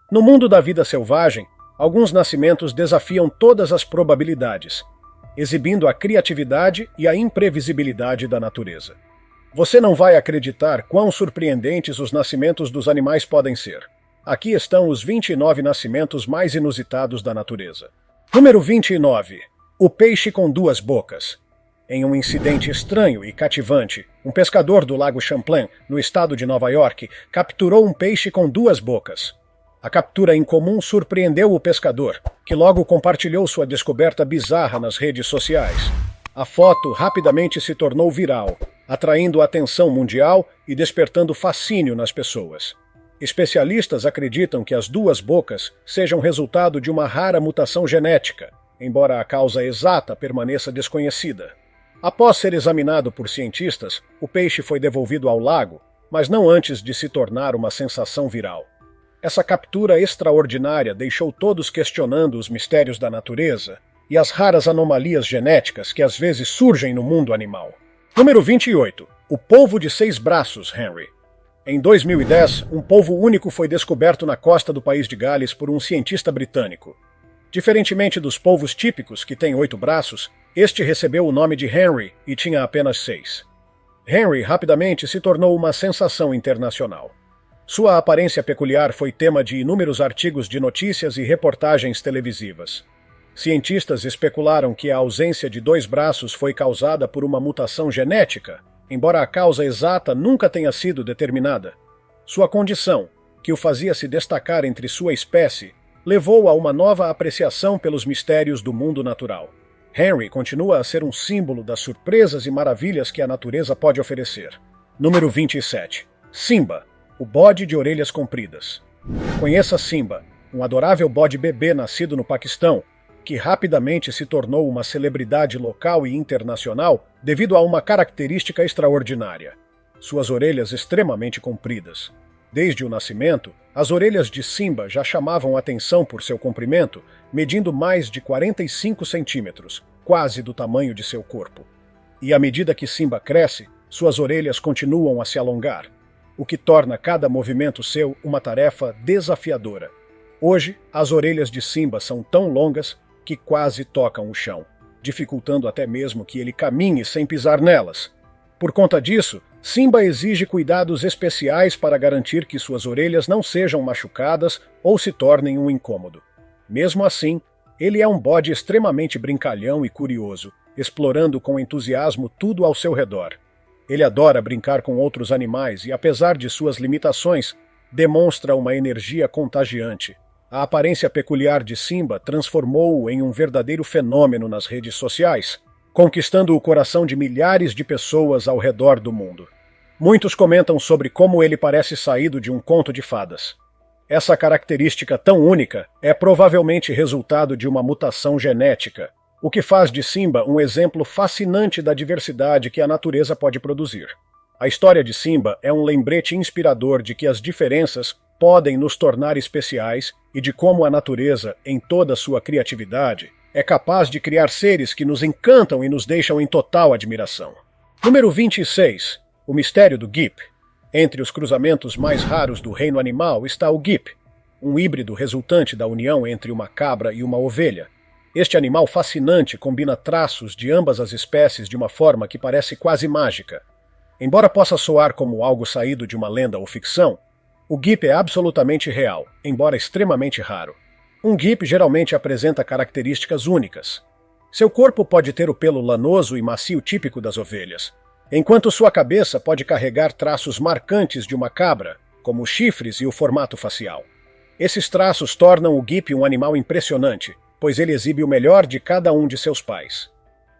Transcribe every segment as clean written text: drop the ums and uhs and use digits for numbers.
No mundo da vida selvagem, alguns nascimentos desafiam todas as probabilidades, exibindo a criatividade e a imprevisibilidade da natureza. Você não vai acreditar quão surpreendentes os nascimentos dos animais podem ser. Aqui estão os 29 nascimentos mais inusitados da natureza. Número 29. O peixe com duas bocas. Em um incidente estranho e cativante, um pescador do Lago Champlain, no estado de Nova York, capturou um peixe com duas bocas. A captura incomum surpreendeu o pescador, que logo compartilhou sua descoberta bizarra nas redes sociais. A foto rapidamente se tornou viral, atraindo a atenção mundial e despertando fascínio nas pessoas. Especialistas acreditam que as duas bocas sejam resultado de uma rara mutação genética, embora a causa exata permaneça desconhecida. Após ser examinado por cientistas, o peixe foi devolvido ao lago, mas não antes de se tornar uma sensação viral. Essa captura extraordinária deixou todos questionando os mistérios da natureza e as raras anomalias genéticas que às vezes surgem no mundo animal. Número 28. O polvo de 6 braços, Henry. Em 2010, um polvo único foi descoberto na costa do país de Gales por um cientista britânico. Diferentemente dos polvos típicos, que têm 8 braços, este recebeu o nome de Henry e tinha apenas 6. Henry rapidamente se tornou uma sensação internacional. Sua aparência peculiar foi tema de inúmeros artigos de notícias e reportagens televisivas. Cientistas especularam que a ausência de 2 braços foi causada por uma mutação genética, embora a causa exata nunca tenha sido determinada. Sua condição, que o fazia se destacar entre sua espécie, levou a uma nova apreciação pelos mistérios do mundo natural. Henry continua a ser um símbolo das surpresas e maravilhas que a natureza pode oferecer. Número 27. Simba, o bode de orelhas compridas. Conheça Simba, um adorável bode bebê nascido no Paquistão, que rapidamente se tornou uma celebridade local e internacional devido a uma característica extraordinária: suas orelhas extremamente compridas. Desde o nascimento, as orelhas de Simba já chamavam atenção por seu comprimento, medindo mais de 45 centímetros, quase do tamanho de seu corpo. E à medida que Simba cresce, suas orelhas continuam a se alongar, o que torna cada movimento seu uma tarefa desafiadora. Hoje, as orelhas de Simba são tão longas que quase tocam o chão, dificultando até mesmo que ele caminhe sem pisar nelas. Por conta disso, Simba exige cuidados especiais para garantir que suas orelhas não sejam machucadas ou se tornem um incômodo. Mesmo assim, ele é um bode extremamente brincalhão e curioso, explorando com entusiasmo tudo ao seu redor. Ele adora brincar com outros animais e, apesar de suas limitações, demonstra uma energia contagiante. A aparência peculiar de Simba transformou-o em um verdadeiro fenômeno nas redes sociais, conquistando o coração de milhares de pessoas ao redor do mundo. Muitos comentam sobre como ele parece saído de um conto de fadas. Essa característica tão única é provavelmente resultado de uma mutação genética, o que faz de Simba um exemplo fascinante da diversidade que a natureza pode produzir. A história de Simba é um lembrete inspirador de que as diferenças podem nos tornar especiais e de como a natureza, em toda sua criatividade, é capaz de criar seres que nos encantam e nos deixam em total admiração. Número 26. O mistério do Gip. Entre os cruzamentos mais raros do reino animal está o Gip, um híbrido resultante da união entre uma cabra e uma ovelha. Este animal fascinante combina traços de ambas as espécies de uma forma que parece quase mágica. Embora possa soar como algo saído de uma lenda ou ficção, o Gip é absolutamente real, embora extremamente raro. Um Gip geralmente apresenta características únicas. Seu corpo pode ter o pelo lanoso e macio típico das ovelhas, enquanto sua cabeça pode carregar traços marcantes de uma cabra, como os chifres e o formato facial. Esses traços tornam o Gip um animal impressionante, pois ele exibe o melhor de cada um de seus pais.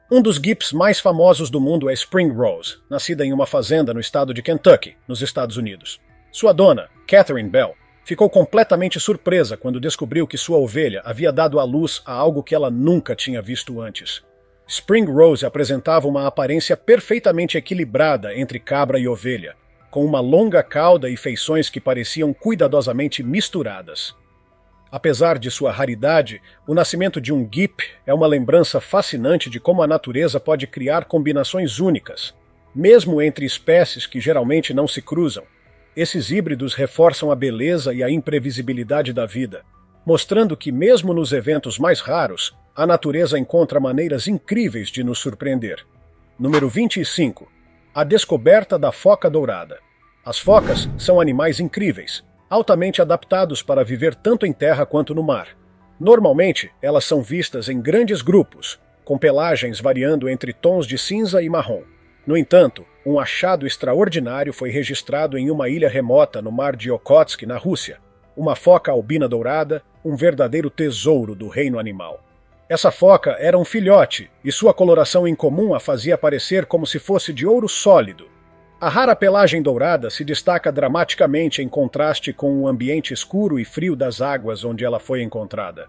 Um dos Gips mais famosos do mundo é Spring Rose, nascida em uma fazenda no estado de Kentucky, nos Estados Unidos. Sua dona, Catherine Bell, ficou completamente surpresa quando descobriu que sua ovelha havia dado à luz a algo que ela nunca tinha visto antes. Spring Rose apresentava uma aparência perfeitamente equilibrada entre cabra e ovelha, com uma longa cauda e feições que pareciam cuidadosamente misturadas. Apesar de sua raridade, o nascimento de um Gip é uma lembrança fascinante de como a natureza pode criar combinações únicas, mesmo entre espécies que geralmente não se cruzam. Esses híbridos reforçam a beleza e a imprevisibilidade da vida, mostrando que, mesmo nos eventos mais raros, a natureza encontra maneiras incríveis de nos surpreender. Número 25. A descoberta da foca dourada. As focas são animais incríveis, altamente adaptados para viver tanto em terra quanto no mar. Normalmente, elas são vistas em grandes grupos, com pelagens variando entre tons de cinza e marrom. No entanto, um achado extraordinário foi registrado em uma ilha remota no mar de Okhotsk, na Rússia. Uma foca albina dourada, um verdadeiro tesouro do reino animal. Essa foca era um filhote, e sua coloração incomum a fazia parecer como se fosse de ouro sólido. A rara pelagem dourada se destaca dramaticamente em contraste com o ambiente escuro e frio das águas onde ela foi encontrada.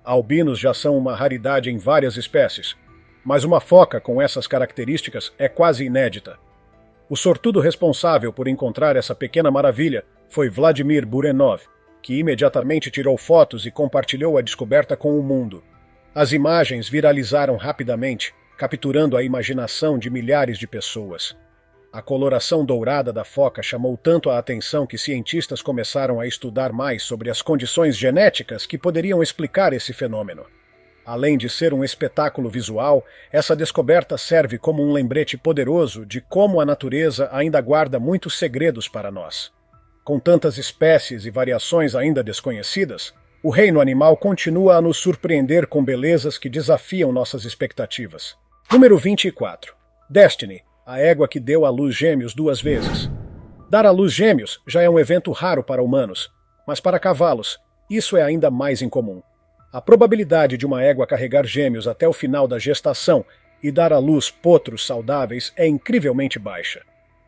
Albinos já são uma raridade em várias espécies, mas uma foca com essas características é quase inédita. O sortudo responsável por encontrar essa pequena maravilha foi Vladimir Burenov, que imediatamente tirou fotos e compartilhou a descoberta com o mundo. As imagens viralizaram rapidamente, capturando a imaginação de milhares de pessoas. A coloração dourada da foca chamou tanto a atenção que cientistas começaram a estudar mais sobre as condições genéticas que poderiam explicar esse fenômeno. Além de ser um espetáculo visual, essa descoberta serve como um lembrete poderoso de como a natureza ainda guarda muitos segredos para nós. Com tantas espécies e variações ainda desconhecidas, o reino animal continua a nos surpreender com belezas que desafiam nossas expectativas. Número 24. Destiny, a égua que deu à luz gêmeos 2 vezes. Dar à luz gêmeos já é um evento raro para humanos, mas para cavalos, isso é ainda mais incomum. A probabilidade de uma égua carregar gêmeos até o final da gestação e dar à luz potros saudáveis é incrivelmente baixa.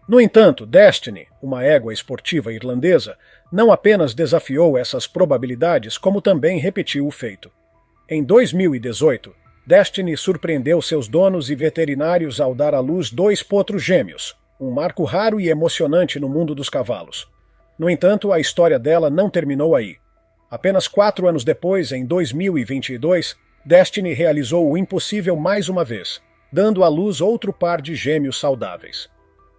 No entanto, Destiny, uma égua esportiva irlandesa, não apenas desafiou essas probabilidades, como também repetiu o feito. Em 2018, Destiny surpreendeu seus donos e veterinários ao dar à luz 2 potros gêmeos, um marco raro e emocionante no mundo dos cavalos. No entanto, a história dela não terminou aí. Apenas 4 anos depois, em 2022, Destiny realizou o impossível mais uma vez, dando à luz outro par de gêmeos saudáveis.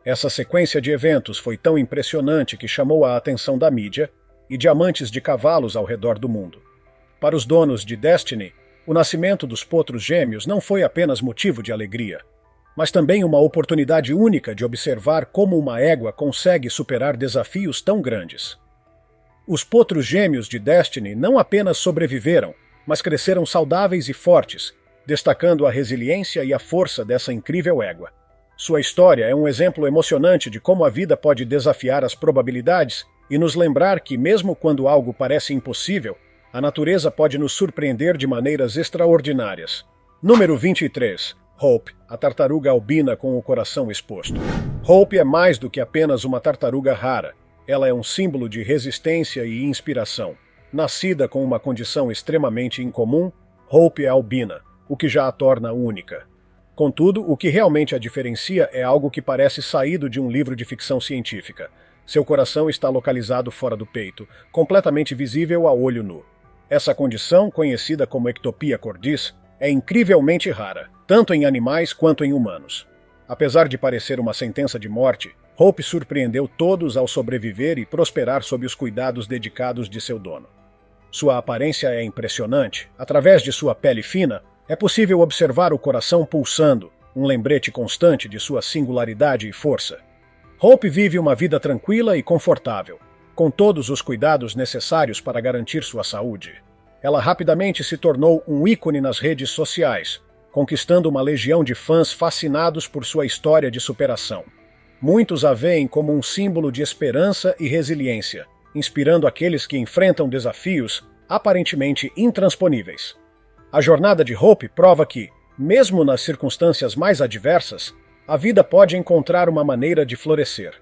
Essa sequência de eventos foi tão impressionante que chamou a atenção da mídia e de amantes de cavalos ao redor do mundo. Para os donos de Destiny, o nascimento dos potros gêmeos não foi apenas motivo de alegria, mas também uma oportunidade única de observar como uma égua consegue superar desafios tão grandes. Os potros gêmeos de Destiny não apenas sobreviveram, mas cresceram saudáveis e fortes, destacando a resiliência e a força dessa incrível égua. Sua história é um exemplo emocionante de como a vida pode desafiar as probabilidades e nos lembrar que, mesmo quando algo parece impossível, a natureza pode nos surpreender de maneiras extraordinárias. Número 23. Hope, a tartaruga albina com o coração exposto. Hope é mais do que apenas uma tartaruga rara. Ela é um símbolo de resistência e inspiração. Nascida com uma condição extremamente incomum, Hope é albina, o que já a torna única. Contudo, o que realmente a diferencia é algo que parece saído de um livro de ficção científica. Seu coração está localizado fora do peito, completamente visível a olho nu. Essa condição, conhecida como ectopia cordis, é incrivelmente rara, tanto em animais quanto em humanos. Apesar de parecer uma sentença de morte, Hope surpreendeu todos ao sobreviver e prosperar sob os cuidados dedicados de seu dono. Sua aparência é impressionante. Através de sua pele fina, é possível observar o coração pulsando, um lembrete constante de sua singularidade e força. Hope vive uma vida tranquila e confortável, com todos os cuidados necessários para garantir sua saúde. Ela rapidamente se tornou um ícone nas redes sociais, conquistando uma legião de fãs fascinados por sua história de superação. Muitos a veem como um símbolo de esperança e resiliência, inspirando aqueles que enfrentam desafios aparentemente intransponíveis. A jornada de Hope prova que, mesmo nas circunstâncias mais adversas, a vida pode encontrar uma maneira de florescer.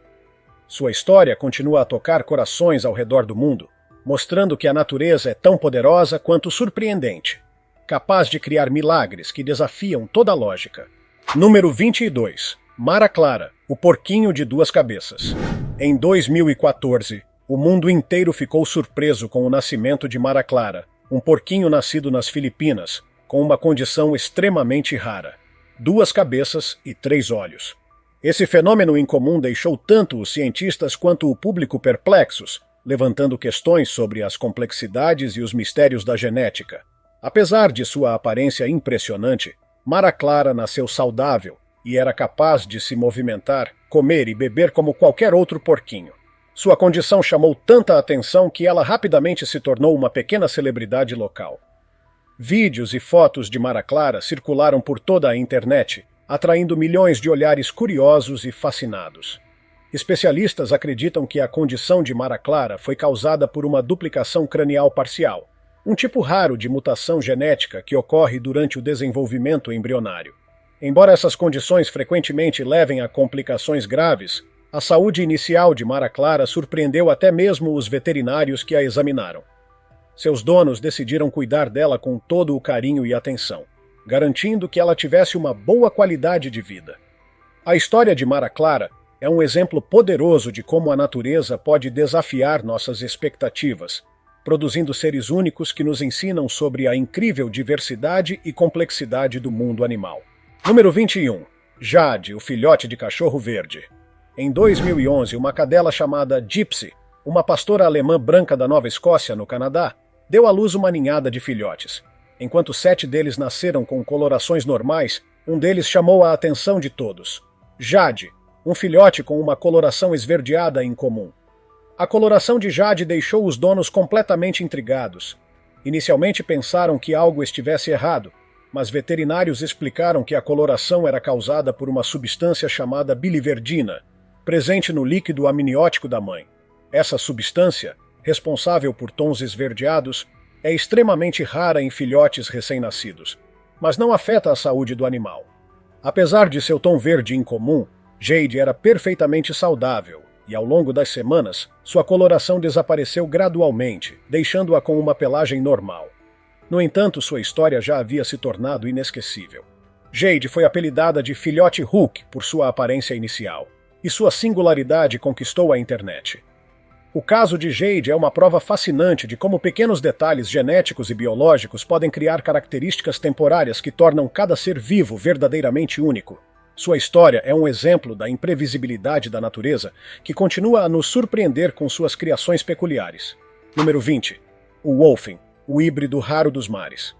Sua história continua a tocar corações ao redor do mundo, mostrando que a natureza é tão poderosa quanto surpreendente, capaz de criar milagres que desafiam toda a lógica. Número 22. Mara Clara, o porquinho de 2 cabeças. Em 2014, o mundo inteiro ficou surpreso com o nascimento de Mara Clara, um porquinho nascido nas Filipinas, com uma condição extremamente rara: 2 cabeças e 3 olhos. Esse fenômeno incomum deixou tanto os cientistas quanto o público perplexos, levantando questões sobre as complexidades e os mistérios da genética. Apesar de sua aparência impressionante, Mara Clara nasceu saudável e era capaz de se movimentar, comer e beber como qualquer outro porquinho. Sua condição chamou tanta atenção que ela rapidamente se tornou uma pequena celebridade local. Vídeos e fotos de Mara Clara circularam por toda a internet, atraindo milhões de olhares curiosos e fascinados. Especialistas acreditam que a condição de Mara Clara foi causada por uma duplicação cranial parcial, um tipo raro de mutação genética que ocorre durante o desenvolvimento embrionário. Embora essas condições frequentemente levem a complicações graves, a saúde inicial de Mara Clara surpreendeu até mesmo os veterinários que a examinaram. Seus donos decidiram cuidar dela com todo o carinho e atenção, garantindo que ela tivesse uma boa qualidade de vida. A história de Mara Clara é um exemplo poderoso de como a natureza pode desafiar nossas expectativas, produzindo seres únicos que nos ensinam sobre a incrível diversidade e complexidade do mundo animal. Número 21. Jade, o filhote de cachorro verde. Em 2011, uma cadela chamada Gypsy, uma pastora alemã branca da Nova Escócia, no Canadá, deu à luz uma ninhada de filhotes. Enquanto 7 deles nasceram com colorações normais, um deles chamou a atenção de todos. Jade, um filhote com uma coloração esverdeada incomum. A coloração de Jade deixou os donos completamente intrigados. Inicialmente pensaram que algo estivesse errado, mas veterinários explicaram que a coloração era causada por uma substância chamada biliverdina, presente no líquido amniótico da mãe. Essa substância, responsável por tons esverdeados, é extremamente rara em filhotes recém-nascidos, mas não afeta a saúde do animal. Apesar de seu tom verde incomum, Jade era perfeitamente saudável e, ao longo das semanas, sua coloração desapareceu gradualmente, deixando-a com uma pelagem normal. No entanto, sua história já havia se tornado inesquecível. Jade foi apelidada de Filhote Hulk por sua aparência inicial, e sua singularidade conquistou a internet. O caso de Jade é uma prova fascinante de como pequenos detalhes genéticos e biológicos podem criar características temporárias que tornam cada ser vivo verdadeiramente único. Sua história é um exemplo da imprevisibilidade da natureza, que continua a nos surpreender com suas criações peculiares. Número 20. O Wolfen, o híbrido raro dos mares.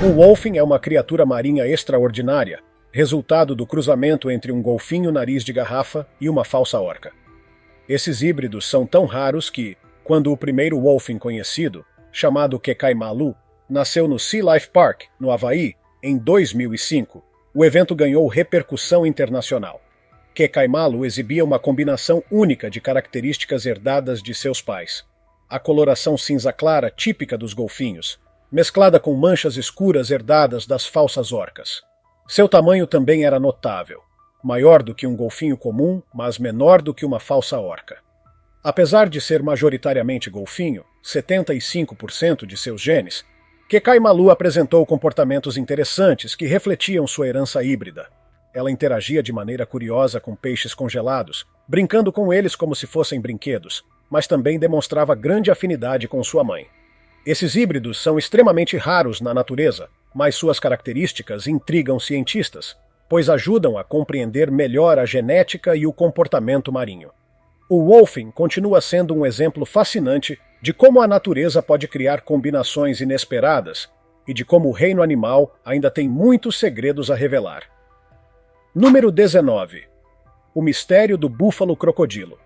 O Wolfen é uma criatura marinha extraordinária, resultado do cruzamento entre um golfinho nariz de garrafa e uma falsa orca. Esses híbridos são tão raros que, quando o primeiro Wolfen conhecido, chamado Kekaimalu, nasceu no Sea Life Park, no Havaí, em 2005, o evento ganhou repercussão internacional. Kekaimalu exibia uma combinação única de características herdadas de seus pais. A coloração cinza clara típica dos golfinhos, mesclada com manchas escuras herdadas das falsas orcas. Seu tamanho também era notável, maior do que um golfinho comum, mas menor do que uma falsa orca. Apesar de ser majoritariamente golfinho, 75% de seus genes, Kekaimalu apresentou comportamentos interessantes que refletiam sua herança híbrida. Ela interagia de maneira curiosa com peixes congelados, brincando com eles como se fossem brinquedos, mas também demonstrava grande afinidade com sua mãe. Esses híbridos são extremamente raros na natureza, mas suas características intrigam cientistas, pois ajudam a compreender melhor a genética e o comportamento marinho. O Wolfen continua sendo um exemplo fascinante de como a natureza pode criar combinações inesperadas e de como o reino animal ainda tem muitos segredos a revelar. Número 19. O mistério do búfalo-crocodilo.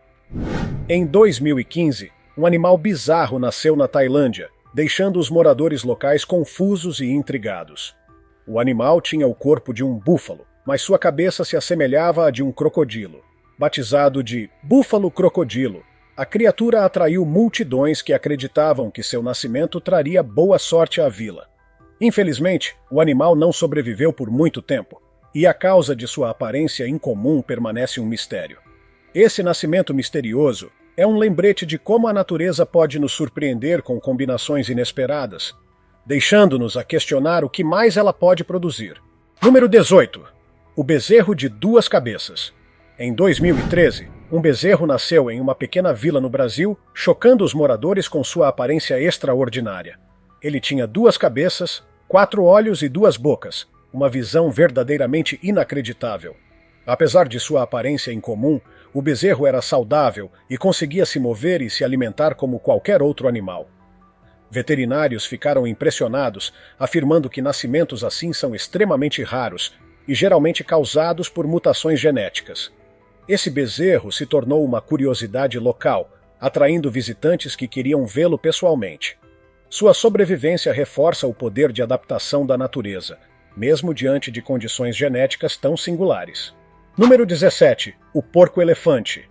Em 2015, um animal bizarro nasceu na Tailândia, deixando os moradores locais confusos e intrigados. O animal tinha o corpo de um búfalo, mas sua cabeça se assemelhava à de um crocodilo. Batizado de búfalo-crocodilo, a criatura atraiu multidões que acreditavam que seu nascimento traria boa sorte à vila. Infelizmente, o animal não sobreviveu por muito tempo, e a causa de sua aparência incomum permanece um mistério. Esse nascimento misterioso é um lembrete de como a natureza pode nos surpreender com combinações inesperadas, deixando-nos a questionar o que mais ela pode produzir. Número 18. O bezerro de duas cabeças. Em 2013, um bezerro nasceu em uma pequena vila no Brasil, chocando os moradores com sua aparência extraordinária. Ele tinha 2 cabeças, 4 olhos e 2 bocas, uma visão verdadeiramente inacreditável. Apesar de sua aparência incomum, o bezerro era saudável e conseguia se mover e se alimentar como qualquer outro animal. Veterinários ficaram impressionados, afirmando que nascimentos assim são extremamente raros e geralmente causados por mutações genéticas. Esse bezerro se tornou uma curiosidade local, atraindo visitantes que queriam vê-lo pessoalmente. Sua sobrevivência reforça o poder de adaptação da natureza, mesmo diante de condições genéticas tão singulares. Número 17. O porco-elefante.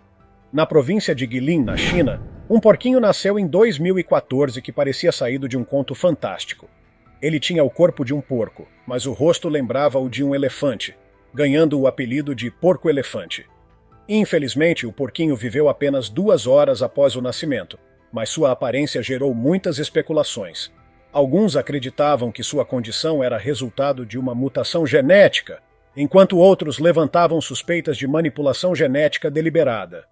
Na província de Guilin, na China, um porquinho nasceu em 2014 que parecia saído de um conto fantástico. Ele tinha o corpo de um porco, mas o rosto lembrava o de um elefante, ganhando o apelido de porco-elefante. Infelizmente, o porquinho viveu apenas 2 horas após o nascimento, mas sua aparência gerou muitas especulações. Alguns acreditavam que sua condição era resultado de uma mutação genética, enquanto outros levantavam suspeitas de manipulação genética deliberada.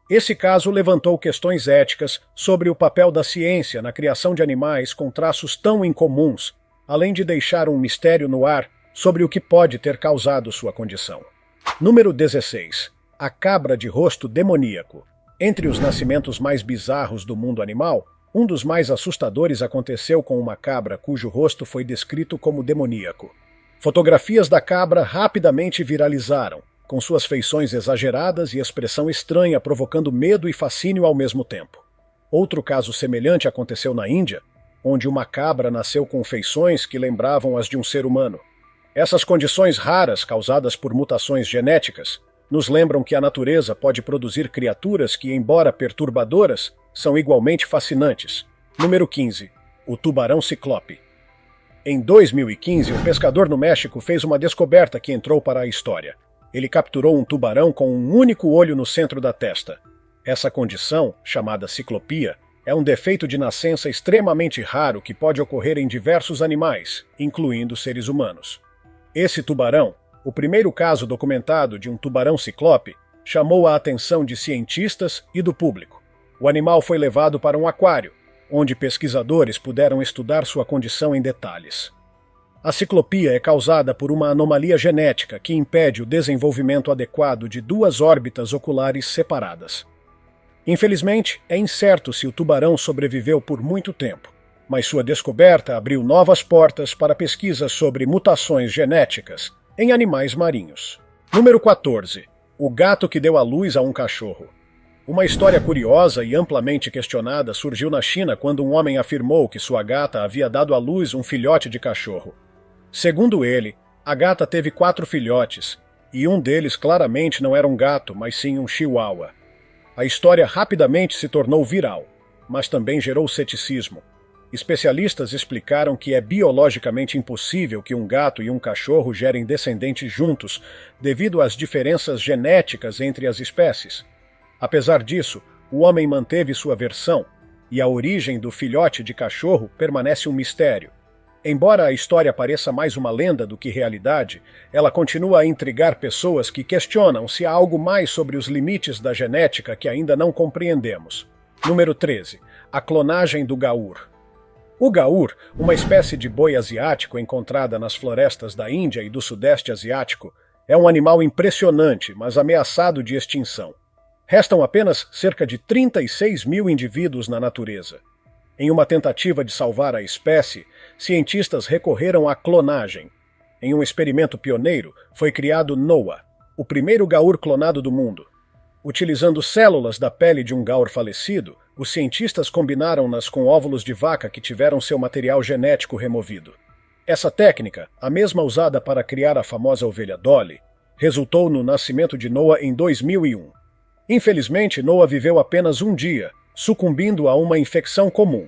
Esse caso levantou questões éticas sobre o papel da ciência na criação de animais com traços tão incomuns, além de deixar um mistério no ar sobre o que pode ter causado sua condição. Número 16. A cabra de rosto demoníaco. Entre os nascimentos mais bizarros do mundo animal, um dos mais assustadores aconteceu com uma cabra cujo rosto foi descrito como demoníaco. Fotografias da cabra rapidamente viralizaram, com suas feições exageradas e expressão estranha provocando medo e fascínio ao mesmo tempo. Outro caso semelhante aconteceu na Índia, onde uma cabra nasceu com feições que lembravam as de um ser humano. Essas condições raras causadas por mutações genéticas nos lembram que a natureza pode produzir criaturas que, embora perturbadoras, são igualmente fascinantes. Número 15. O tubarão ciclope. Em 2015, um pescador no México fez uma descoberta que entrou para a história. Ele capturou um tubarão com um único olho no centro da testa. Essa condição, chamada ciclopia, é um defeito de nascença extremamente raro que pode ocorrer em diversos animais, incluindo seres humanos. Esse tubarão, o primeiro caso documentado de um tubarão ciclope, chamou a atenção de cientistas e do público. O animal foi levado para um aquário, onde pesquisadores puderam estudar sua condição em detalhes. A ciclopia é causada por uma anomalia genética que impede o desenvolvimento adequado de 2 órbitas oculares separadas. Infelizmente, é incerto se o tubarão sobreviveu por muito tempo, mas sua descoberta abriu novas portas para pesquisas sobre mutações genéticas em animais marinhos. Número 14. O gato que deu à luz a um cachorro. Uma história curiosa e amplamente questionada surgiu na China quando um homem afirmou que sua gata havia dado à luz um filhote de cachorro. Segundo ele, a gata teve 4 filhotes, e um deles claramente não era um gato, mas sim um chihuahua. A história rapidamente se tornou viral, mas também gerou ceticismo. Especialistas explicaram que é biologicamente impossível que um gato e um cachorro gerem descendentes juntos, devido às diferenças genéticas entre as espécies. Apesar disso, o homem manteve sua versão, e a origem do filhote de cachorro permanece um mistério. Embora a história pareça mais uma lenda do que realidade, ela continua a intrigar pessoas que questionam se há algo mais sobre os limites da genética que ainda não compreendemos. Número 13. A clonagem do gaur. O gaur, uma espécie de boi asiático encontrada nas florestas da Índia e do Sudeste Asiático, é um animal impressionante, mas ameaçado de extinção. Restam apenas cerca de 36 mil indivíduos na natureza. Em uma tentativa de salvar a espécie, cientistas recorreram à clonagem. Em um experimento pioneiro, foi criado Noah, o primeiro gaur clonado do mundo. Utilizando células da pele de um gaur falecido, os cientistas combinaram-nas com óvulos de vaca que tiveram seu material genético removido. Essa técnica, a mesma usada para criar a famosa ovelha Dolly, resultou no nascimento de Noah em 2001. Infelizmente, Noah viveu apenas um dia, sucumbindo a uma infecção comum.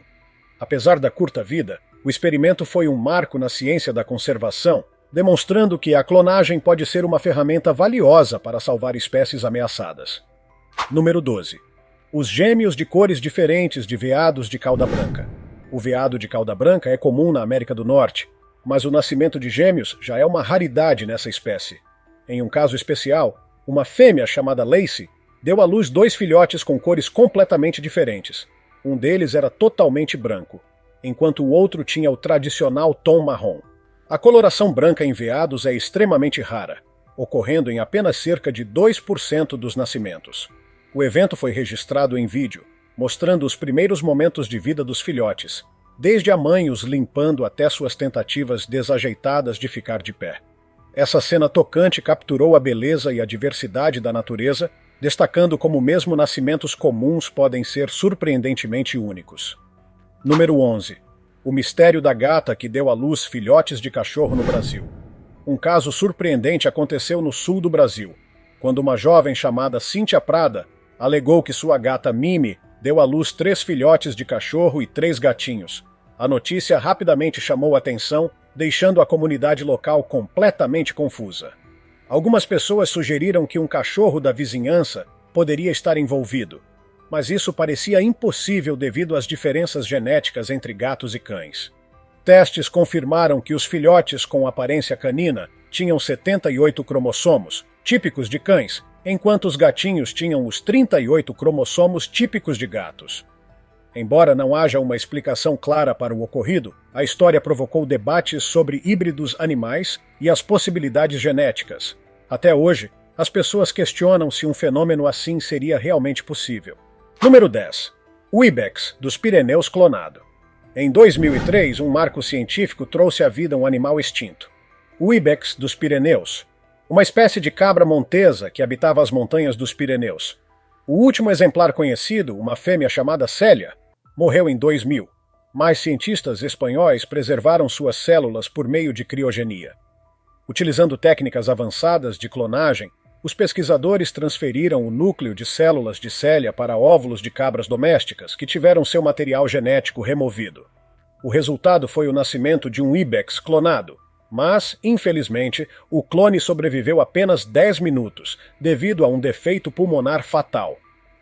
Apesar da curta vida, o experimento foi um marco na ciência da conservação, demonstrando que a clonagem pode ser uma ferramenta valiosa para salvar espécies ameaçadas. Número 12. Os gêmeos de cores diferentes de veados de cauda branca. O veado de cauda branca é comum na América do Norte, mas o nascimento de gêmeos já é uma raridade nessa espécie. Em um caso especial, uma fêmea chamada Lacey deu à luz 2 filhotes com cores completamente diferentes. Um deles era totalmente branco, enquanto o outro tinha o tradicional tom marrom. A coloração branca em veados é extremamente rara. ocorrendo em apenas cerca de 2% dos nascimentos. O evento foi registrado em vídeo, mostrando os primeiros momentos de vida dos filhotes, desde a mãe os limpando até suas tentativas desajeitadas de ficar de pé. Essa cena tocante capturou a beleza e a diversidade da natureza, destacando como mesmo nascimentos comuns podem ser surpreendentemente únicos. Número 11. O mistério da gata que deu à luz filhotes de cachorro no Brasil. Um caso surpreendente aconteceu no sul do Brasil, quando uma jovem chamada Cíntia Prada alegou que sua gata Mimi deu à luz 3 filhotes de cachorro e 3 gatinhos. A notícia rapidamente chamou a atenção, deixando a comunidade local completamente confusa. Algumas pessoas sugeriram que um cachorro da vizinhança poderia estar envolvido, mas isso parecia impossível devido às diferenças genéticas entre gatos e cães. Testes confirmaram que os filhotes com aparência canina tinham 78 cromossomos, típicos de cães, enquanto os gatinhos tinham os 38 cromossomos típicos de gatos. Embora não haja uma explicação clara para o ocorrido, a história provocou debates sobre híbridos animais e as possibilidades genéticas. Até hoje, as pessoas questionam se um fenômeno assim seria realmente possível. Número 10. O ibex dos Pirineus clonado. Em 2003, um marco científico trouxe à vida um animal extinto. O ibex dos Pirineus, uma espécie de cabra montesa que habitava as montanhas dos Pirineus. O último exemplar conhecido, uma fêmea chamada Célia, morreu em 2000, mas cientistas espanhóis preservaram suas células por meio de criogenia. Utilizando técnicas avançadas de clonagem, os pesquisadores transferiram o núcleo de células de Célia para óvulos de cabras domésticas que tiveram seu material genético removido. O resultado foi o nascimento de um ibex clonado, mas, infelizmente, o clone sobreviveu apenas 10 minutos, devido a um defeito pulmonar fatal.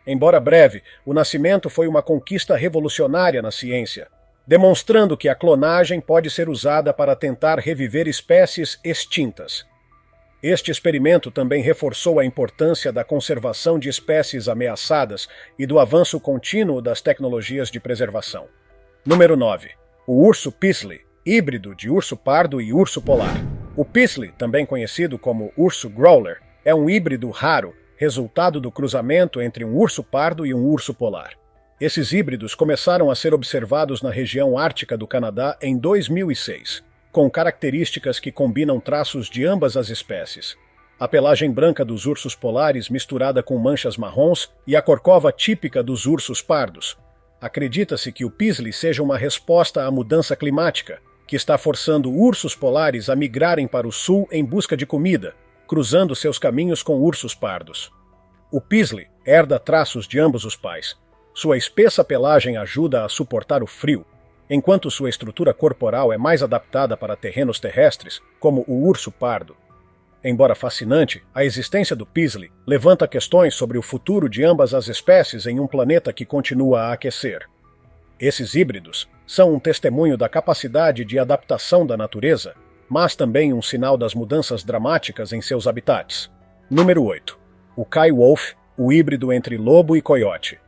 Embora breve, o nascimento foi uma conquista revolucionária na ciência, demonstrando que a clonagem pode ser usada para tentar reviver espécies extintas. Este experimento também reforçou a importância da conservação de espécies ameaçadas e do avanço contínuo das tecnologias de preservação. Número 9. O urso Peasley, híbrido de urso pardo e urso polar. O Peasley, também conhecido como urso growler, é um híbrido raro, resultado do cruzamento entre um urso pardo e um urso polar. Esses híbridos começaram a ser observados na região ártica do Canadá em 2006, com características que combinam traços de ambas as espécies. A pelagem branca dos ursos polares misturada com manchas marrons e a corcova típica dos ursos pardos. Acredita-se que o Peasley seja uma resposta à mudança climática, que está forçando ursos polares a migrarem para o sul em busca de comida, cruzando seus caminhos com ursos pardos. O Peasley herda traços de ambos os pais. Sua espessa pelagem ajuda a suportar o frio, enquanto sua estrutura corporal é mais adaptada para terrenos terrestres, como o urso pardo. Embora fascinante, a existência do Peasley levanta questões sobre o futuro de ambas as espécies em um planeta que continua a aquecer. Esses híbridos são um testemunho da capacidade de adaptação da natureza, mas também um sinal das mudanças dramáticas em seus habitats. Número 8. O Kai Wolf, o híbrido entre lobo e coiote.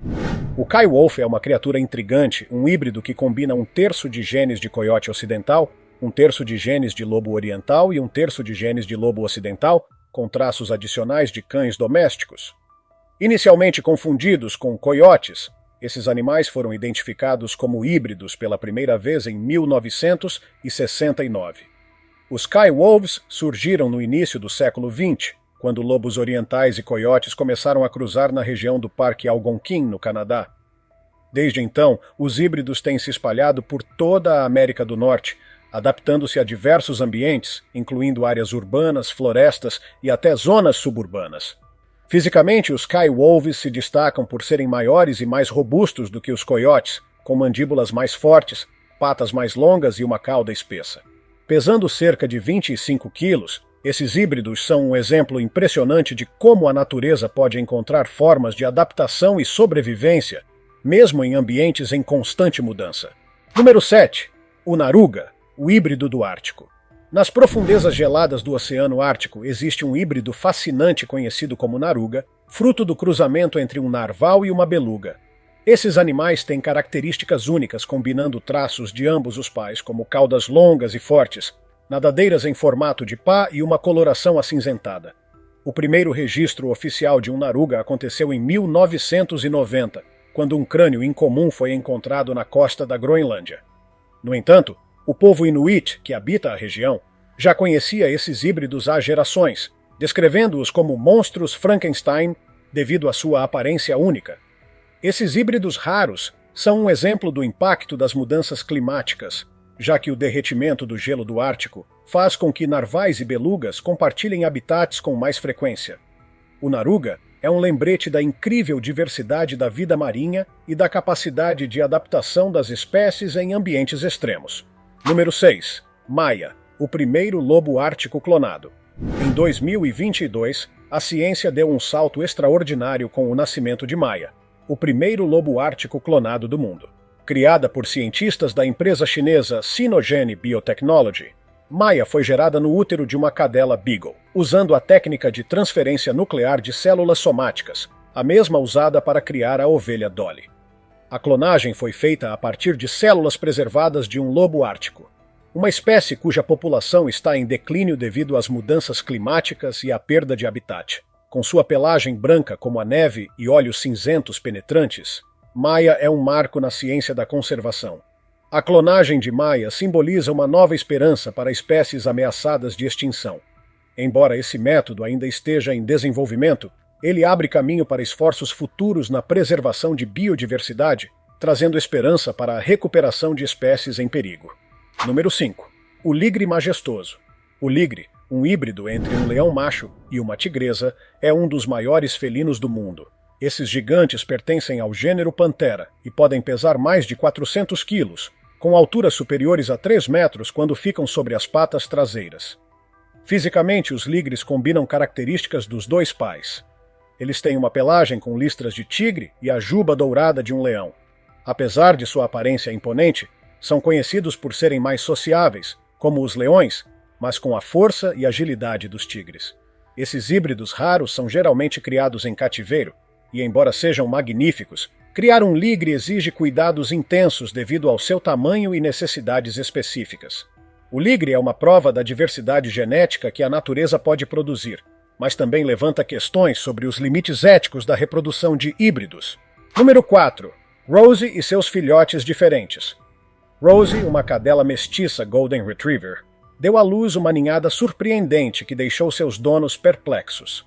O Kai Wolf é uma criatura intrigante, um híbrido que combina 1/3 de genes de coiote ocidental, 1/3 de genes de lobo oriental e 1/3 de genes de lobo ocidental, com traços adicionais de cães domésticos. Inicialmente confundidos com coiotes, esses animais foram identificados como híbridos pela primeira vez em 1969. Os Kai Wolves surgiram no início do século XX, quando lobos orientais e coiotes começaram a cruzar na região do Parque Algonquin, no Canadá. Desde então, os híbridos têm se espalhado por toda a América do Norte, adaptando-se a diversos ambientes, incluindo áreas urbanas, florestas e até zonas suburbanas. Fisicamente, os Kai Wolves se destacam por serem maiores e mais robustos do que os coiotes, com mandíbulas mais fortes, patas mais longas e uma cauda espessa. Pesando cerca de 25 quilos, esses híbridos são um exemplo impressionante de como a natureza pode encontrar formas de adaptação e sobrevivência, mesmo em ambientes em constante mudança. Número 7. O Naruga, o híbrido do Ártico. Nas profundezas geladas do Oceano Ártico existe um híbrido fascinante conhecido como naruga, fruto do cruzamento entre um narval e uma beluga. Esses animais têm características únicas combinando traços de ambos os pais, como caudas longas e fortes, nadadeiras em formato de pá e uma coloração acinzentada. O primeiro registro oficial de um naruga aconteceu em 1990, quando um crânio incomum foi encontrado na costa da Groenlândia. No entanto, o povo Inuit, que habita a região, já conhecia esses híbridos há gerações, descrevendo-os como monstros Frankenstein devido à sua aparência única. Esses híbridos raros são um exemplo do impacto das mudanças climáticas, já que o derretimento do gelo do Ártico faz com que narvais e belugas compartilhem habitats com mais frequência. O naruga é um lembrete da incrível diversidade da vida marinha e da capacidade de adaptação das espécies em ambientes extremos. Número 6. Maia, o primeiro lobo ártico clonado. Em 2022, a ciência deu um salto extraordinário com o nascimento de Maia, o primeiro lobo ártico clonado do mundo. Criada por cientistas da empresa chinesa Sinogene Biotechnology, Maia foi gerada no útero de uma cadela Beagle, usando a técnica de transferência nuclear de células somáticas, a mesma usada para criar a ovelha Dolly. A clonagem foi feita a partir de células preservadas de um lobo ártico, uma espécie cuja população está em declínio devido às mudanças climáticas e à perda de habitat. Com sua pelagem branca como a neve e olhos cinzentos penetrantes, Maia é um marco na ciência da conservação. A clonagem de Maia simboliza uma nova esperança para espécies ameaçadas de extinção. Embora esse método ainda esteja em desenvolvimento, ele abre caminho para esforços futuros na preservação de biodiversidade, trazendo esperança para a recuperação de espécies em perigo. Número 5. O ligre majestoso. O ligre, um híbrido entre um leão macho e uma tigresa, é um dos maiores felinos do mundo. Esses gigantes pertencem ao gênero Panthera e podem pesar mais de 400 quilos, com alturas superiores a 3 metros quando ficam sobre as patas traseiras. Fisicamente, os ligres combinam características dos dois pais. Eles têm uma pelagem com listras de tigre e a juba dourada de um leão. Apesar de sua aparência imponente, são conhecidos por serem mais sociáveis, como os leões, mas com a força e agilidade dos tigres. Esses híbridos raros são geralmente criados em cativeiro, e embora sejam magníficos, criar um ligre exige cuidados intensos devido ao seu tamanho e necessidades específicas. O ligre é uma prova da diversidade genética que a natureza pode produzir, mas também levanta questões sobre os limites éticos da reprodução de híbridos. Número 4. Rosie e seus filhotes diferentes. Rosie, uma cadela mestiça Golden Retriever, deu à luz uma ninhada surpreendente que deixou seus donos perplexos.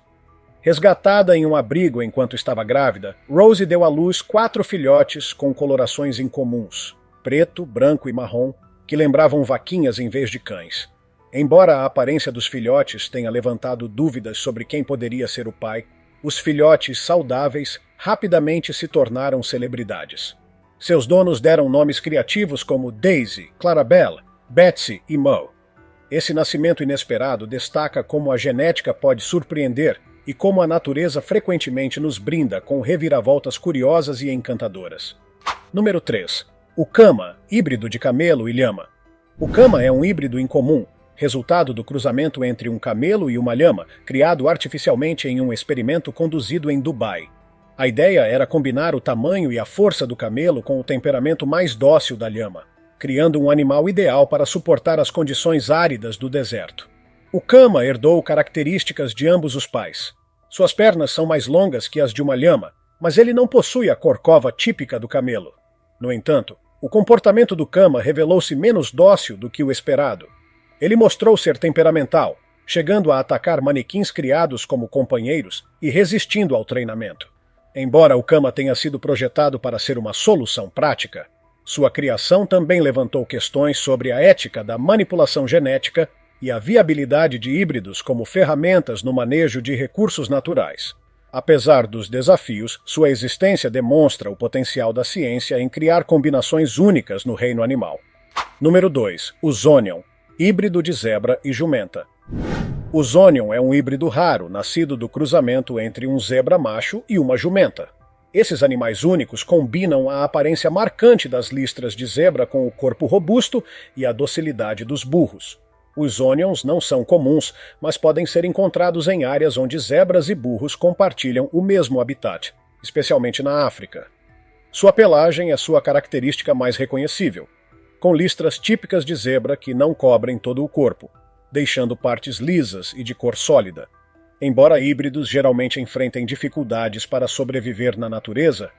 Resgatada em um abrigo enquanto estava grávida, Rosie deu à luz 4 filhotes com colorações incomuns, preto, branco e marrom, que lembravam vaquinhas em vez de cães. Embora a aparência dos filhotes tenha levantado dúvidas sobre quem poderia ser o pai, os filhotes saudáveis rapidamente se tornaram celebridades. Seus donos deram nomes criativos como Daisy, Clarabelle, Betsy e Mo. Esse nascimento inesperado destaca como a genética pode surpreender e como a natureza frequentemente nos brinda com reviravoltas curiosas e encantadoras. Número 3. O Kama, híbrido de camelo e lhama. O Kama é um híbrido incomum, resultado do cruzamento entre um camelo e uma lhama, criado artificialmente em um experimento conduzido em Dubai. A ideia era combinar o tamanho e a força do camelo com o temperamento mais dócil da lhama, criando um animal ideal para suportar as condições áridas do deserto. O Kama herdou características de ambos os pais. Suas pernas são mais longas que as de uma lhama, mas ele não possui a corcova típica do camelo. No entanto, o comportamento do Kama revelou-se menos dócil do que o esperado. Ele mostrou ser temperamental, chegando a atacar manequins criados como companheiros e resistindo ao treinamento. Embora o Kama tenha sido projetado para ser uma solução prática, sua criação também levantou questões sobre a ética da manipulação genética e a viabilidade de híbridos como ferramentas no manejo de recursos naturais. Apesar dos desafios, sua existência demonstra o potencial da ciência em criar combinações únicas no reino animal. Número 2. O Zonion, híbrido de zebra e jumenta. O Zonion é um híbrido raro, nascido do cruzamento entre um zebra macho e uma jumenta. Esses animais únicos combinam a aparência marcante das listras de zebra com o corpo robusto e a docilidade dos burros. Os Zonions não são comuns, mas podem ser encontrados em áreas onde zebras e burros compartilham o mesmo habitat, especialmente na África. Sua pelagem é sua característica mais reconhecível. com listras típicas de zebra que não cobrem todo o corpo, deixando partes lisas e de cor sólida. Embora híbridos geralmente enfrentem dificuldades para sobreviver na natureza,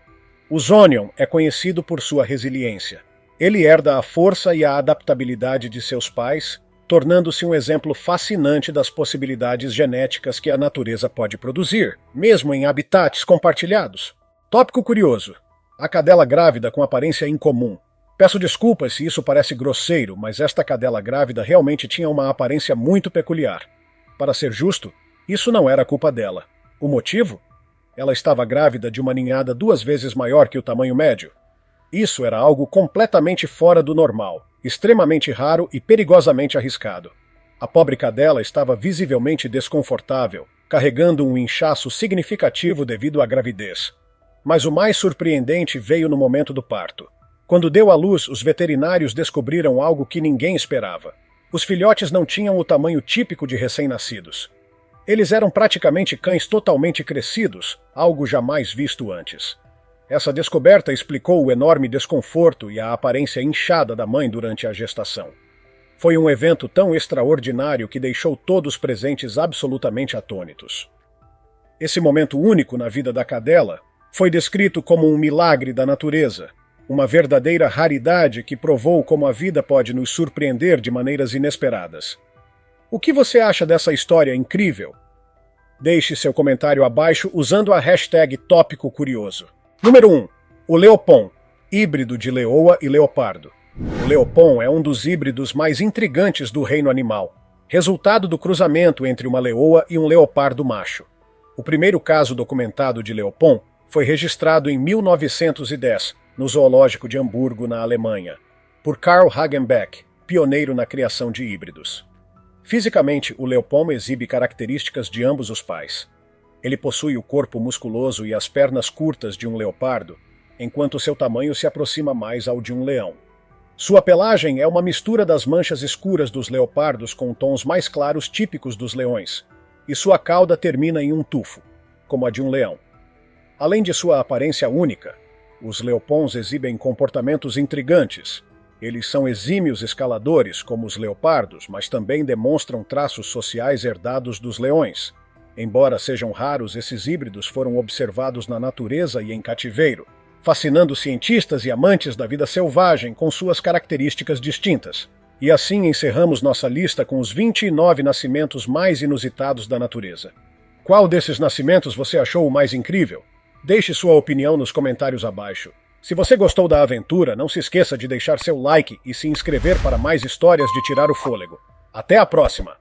o Zonion é conhecido por sua resiliência. Ele herda a força e a adaptabilidade de seus pais, tornando-se um exemplo fascinante das possibilidades genéticas que a natureza pode produzir, mesmo em habitats compartilhados. Tópico curioso: a cadela grávida com aparência incomum. Peço desculpas se isso parece grosseiro, mas esta cadela grávida realmente tinha uma aparência muito peculiar. Para ser justo, isso não era culpa dela. O motivo? Ela estava grávida de uma ninhada 2 vezes maior que o tamanho médio. Isso era algo completamente fora do normal, extremamente raro e perigosamente arriscado. A pobre cadela estava visivelmente desconfortável, carregando um inchaço significativo devido à gravidez. Mas o mais surpreendente veio no momento do parto. Quando deu à luz, os veterinários descobriram algo que ninguém esperava. Os filhotes não tinham o tamanho típico de recém-nascidos. Eles eram praticamente cães totalmente crescidos, algo jamais visto antes. Essa descoberta explicou o enorme desconforto e a aparência inchada da mãe durante a gestação. Foi um evento tão extraordinário que deixou todos presentes absolutamente atônitos. Esse momento único na vida da cadela foi descrito como um milagre da natureza, uma verdadeira raridade que provou como a vida pode nos surpreender de maneiras inesperadas. O que você acha dessa história incrível? Deixe seu comentário abaixo usando a hashtag Tópico Curioso. Número 1. O Leopon, híbrido de leoa e leopardo. O Leopon é um dos híbridos mais intrigantes do reino animal, resultado do cruzamento entre uma leoa e um leopardo macho. O primeiro caso documentado de Leopon foi registrado em 1910, no Zoológico de Hamburgo, na Alemanha, por Carl Hagenbeck, pioneiro na criação de híbridos. Fisicamente, o Leopon exibe características de ambos os pais. Ele possui o corpo musculoso e as pernas curtas de um leopardo, enquanto seu tamanho se aproxima mais ao de um leão. Sua pelagem é uma mistura das manchas escuras dos leopardos com tons mais claros típicos dos leões, e sua cauda termina em um tufo, como a de um leão. Além de sua aparência única, os leopons exibem comportamentos intrigantes. Eles são exímios escaladores, como os leopardos, mas também demonstram traços sociais herdados dos leões. Embora sejam raros, esses híbridos foram observados na natureza e em cativeiro, fascinando cientistas e amantes da vida selvagem com suas características distintas. E assim encerramos nossa lista com os 29 nascimentos mais inusitados da natureza. Qual desses nascimentos você achou o mais incrível? Deixe sua opinião nos comentários abaixo. Se você gostou da aventura, não se esqueça de deixar seu like e se inscrever para mais histórias de tirar o fôlego. Até a próxima!